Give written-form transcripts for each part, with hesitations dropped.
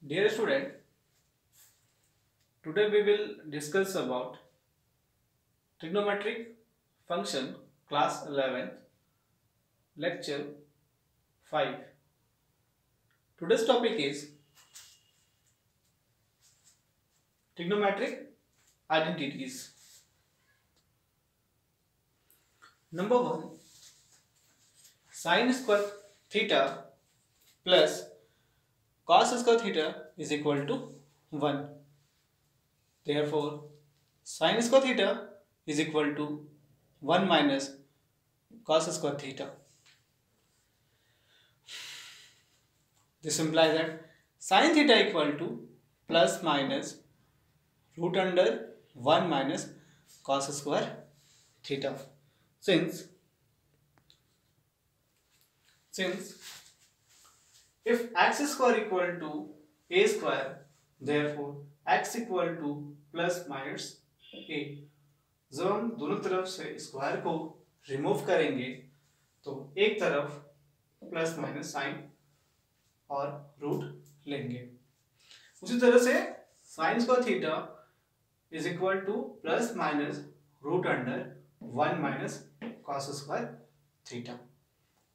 Dear student, today we will discuss about trigonometric function class 11th lecture 5. Today's topic is trigonometric identities. Number 1, sin square theta plus cos square theta is equal to 1. Therefore, sin square theta is equal to 1 minus cos square theta. This implies that sin theta equal to plus minus root under 1 minus cos square theta. Since if x square equal to a square, therefore x equal to plus minus a. जब हम दोनों तरफ से square को remove करेंगे तो एक तरफ प्लस माइनस साइन और रूट लेंगे। उसी तरह से sine square theta is equal to plus minus root under 1 minus cos square theta.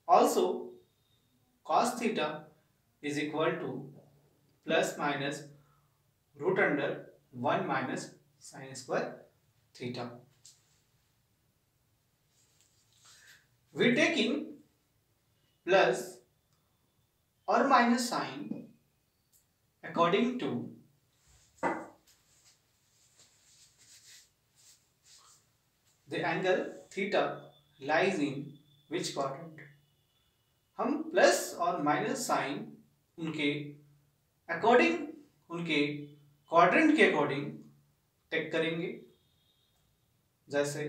Also cos theta is equal to plus minus root under 1 minus sin square theta. We are taking plus or minus sign according to the angle theta lies in which quadrant. हम plus और minus sine उनके quadrant के according take करेंगे। जैसे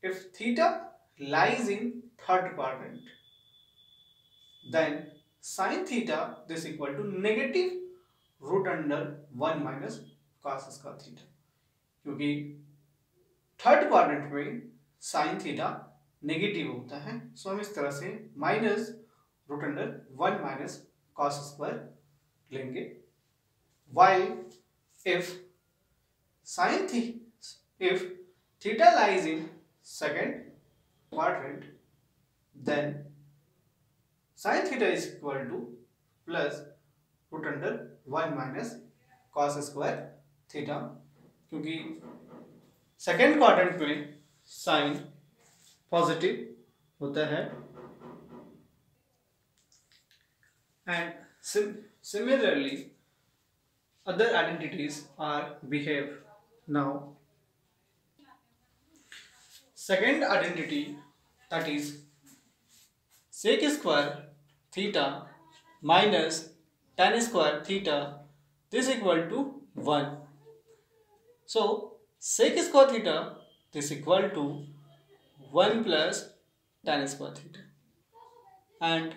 if theta lies in third quadrant then sine theta this equal to negative root under 1 minus cos square theta, क्योंकि third quadrant में sine theta negative होता है। सो हम इस तरह से minus root under 1 minus cos square लेंगे। while if theta lies in second quadrant, then sin theta is equal to plus root under 1 minus cos square theta, क्योंकि second quadrant में sign positive होता है। And similarly, other identities are behave now. Second identity, that is sec square theta minus tan square theta, this equal to 1. So sec square theta this equal to 1 plus tan square theta, and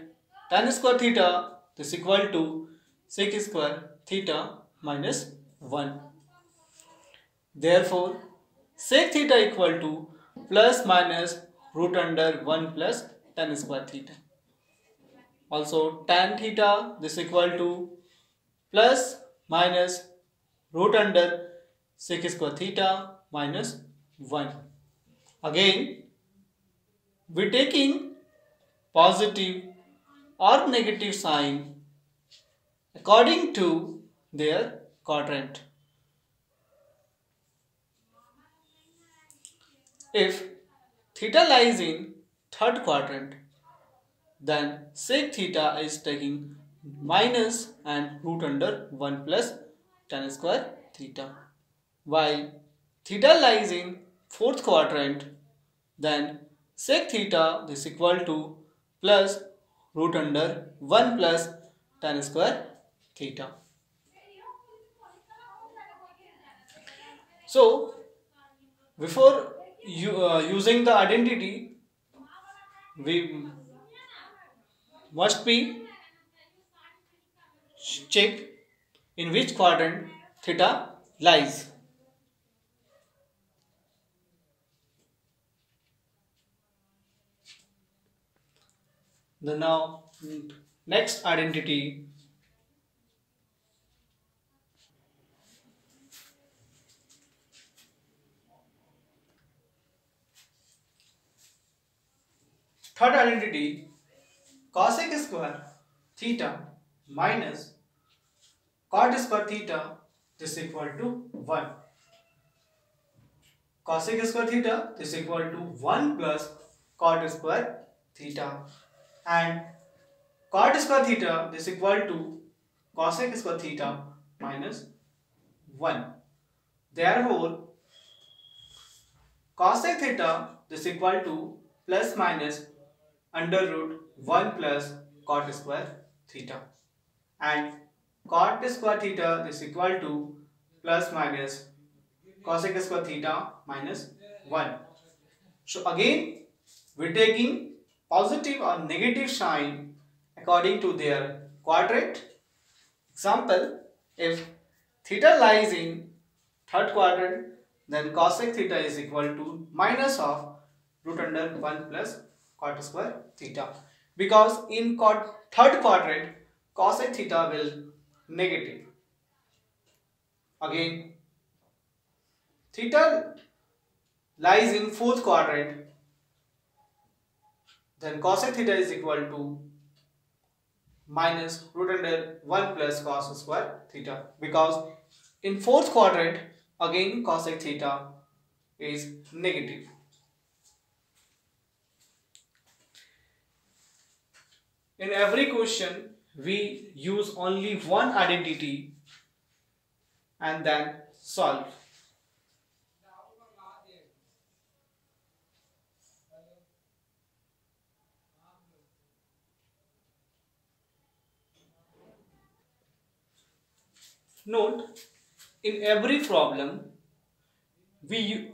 tan square theta this equal to sec square theta minus 1. Therefore, sec theta equal to plus minus root under 1 plus tan square theta. Also, tan theta this equal to plus minus root under sec square theta minus 1. Again, we taking positive or negative sign according to their quadrant. If theta lies in third quadrant, then sec theta is taking minus and root under 1 plus tan square theta. While theta lies in fourth quadrant, then sec theta is equal to plus root under 1 plus tan square theta. So, before using the identity, we must be check in which quadrant theta lies. The now next identity third identity, cosec square theta minus cot square theta, this is equal to 1. Cosec square theta, this is equal to 1 plus cot square theta, and cot square theta, this is equal to cosec square theta minus 1. Therefore, cosec theta, this is equal to plus minus under root 1 plus cot square theta, and cot square theta, this is equal to plus minus cosec square theta minus 1. So again, we're taking positive or negative sign according to their quadrant. Example, if theta lies in third quadrant, then cosec theta is equal to minus of root under 1 plus cot square theta, because in third quadrant cosec theta will negative. Again, theta lies in fourth quadrant, then cosec theta is equal to minus root under 1 plus cos square theta, because in fourth quadrant again cosec theta is negative. In every question we use only one identity and then solve. Note, in every problem we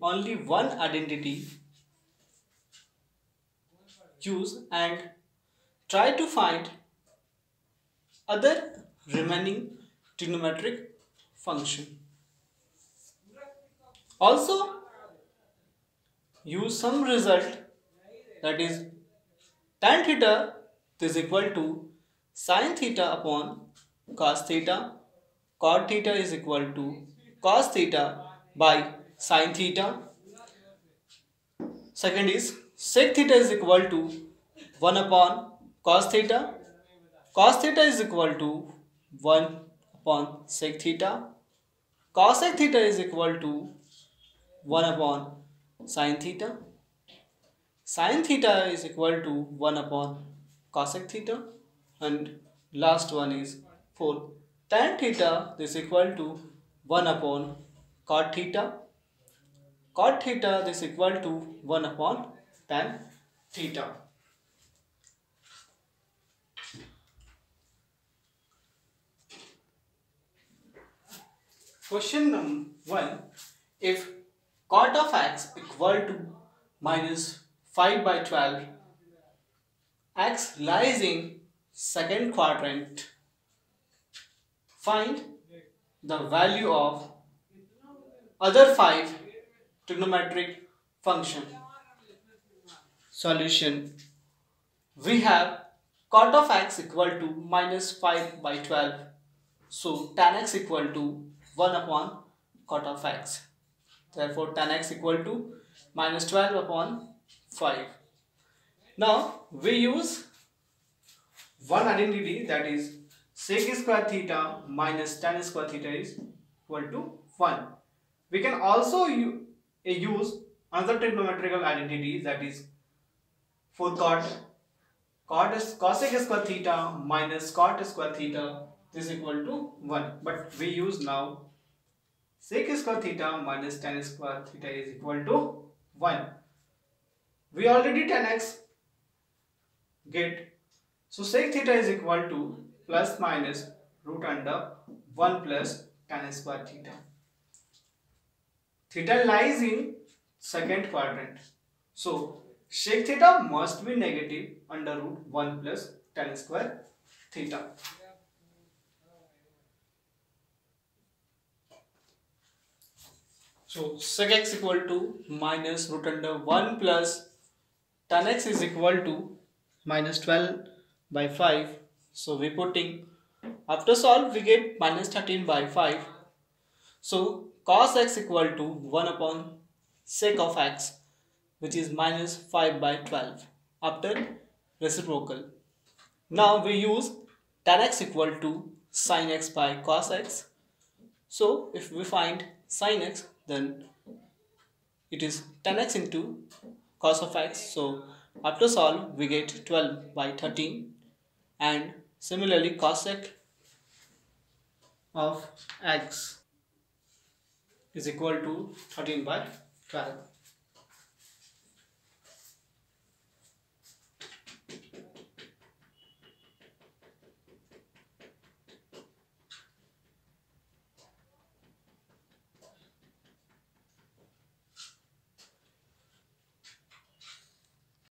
only one identity use and try to find other remaining trigonometric function. Also use some result, that is tan theta is equal to sin theta upon cos theta, cot theta is equal to cos theta by sin theta. Second is sec theta is equal to 1 upon cos theta, cos theta is equal to 1 upon sec theta, cosec theta is equal to 1 upon sin theta, sin theta is equal to 1 upon cosec theta, and last one is 4 tan theta is equal to 1 upon cot theta, cot theta is equal to 1 upon tan theta. Question number 1. If cot of x equal to minus 5 by 12, x lies in second quadrant, find the value of other 5 trigonometric function. Solution. We have cot of x equal to minus 5 by 12. So tan x equal to 1 upon cot of x. Therefore tan x equal to minus 12 upon 5. Now we use one identity, that is sec square theta minus tan square theta is equal to 1. We can also use another trigonometrical identity, that is for cosec square theta minus cot square theta is equal to 1. But we use now sec square theta minus tan square theta is equal to 1. We already tan x get. So sec theta is equal to plus minus root under 1 plus tan square theta. Theta lies in second quadrant. So sec theta must be negative under root 1 plus tan square theta. So sec x equal to minus root under 1 plus tan x is equal to minus 12 by 5. So we putting, after solve we get minus 13 by 5. So cos x equal to 1 upon sec of x, which is minus 5 by 12. after reciprocal. Now we use tan x equal to sin x by cos x. So if we find sin x, then it is tan x into cos of x. So after solve we get 12 by 13, and similarly cosec of x is equal to 13 by 12.